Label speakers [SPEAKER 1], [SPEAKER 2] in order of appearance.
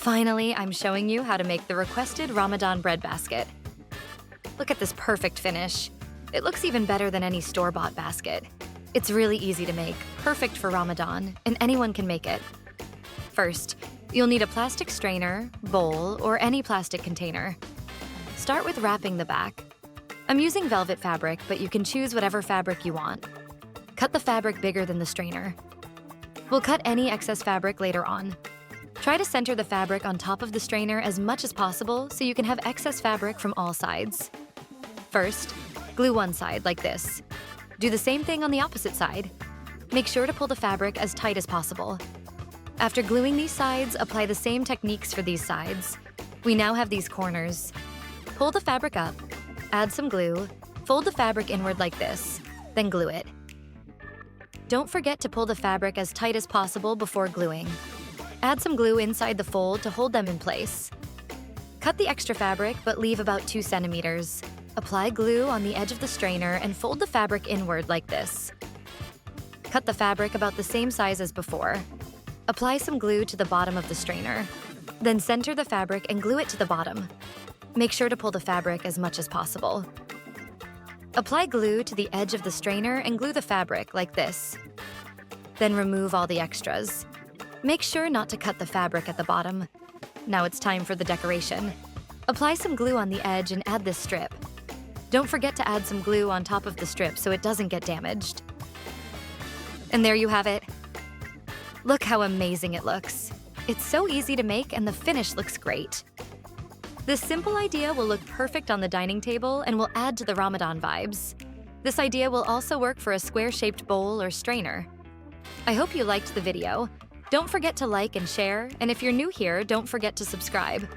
[SPEAKER 1] Finally, I'm showing you how to make the requested Ramadan bread basket. Look at this perfect finish. It looks even better than any store-bought basket. It's really easy to make, perfect for Ramadan, and anyone can make it. First, you'll need a plastic strainer, bowl, or any plastic container. Start with wrapping the back. I'm using velvet fabric, but you can choose whatever fabric you want. Cut the fabric bigger than the strainer. We'll cut any excess fabric later on. Try to center the fabric on top of the strainer as much as possible so you can have excess fabric from all sides. First, glue one side like this. Do the same thing on the opposite side. Make sure to pull the fabric as tight as possible. After gluing these sides, apply the same techniques for these sides. We now have these corners. Pull the fabric up, add some glue, fold the fabric inward like this, then glue it. Don't forget to pull the fabric as tight as possible before gluing. Add some glue inside the fold to hold them in place. Cut the extra fabric, but leave about 2 centimeters. Apply glue on the edge of the strainer and fold the fabric inward like this. Cut the fabric about the same size as before. Apply some glue to the bottom of the strainer. Then center the fabric and glue it to the bottom. Make sure to pull the fabric as much as possible. Apply glue to the edge of the strainer and glue the fabric like this. Then remove all the extras. Make sure not to cut the fabric at the bottom. Now it's time for the decoration. Apply some glue on the edge and add this strip. Don't forget to add some glue on top of the strip so it doesn't get damaged. And there you have it. Look how amazing it looks. It's so easy to make and the finish looks great. This simple idea will look perfect on the dining table and will add to the Ramadan vibes. This idea will also work for a square-shaped bowl or strainer. I hope you liked the video. Don't forget to like and share, and if you're new here, don't forget to subscribe.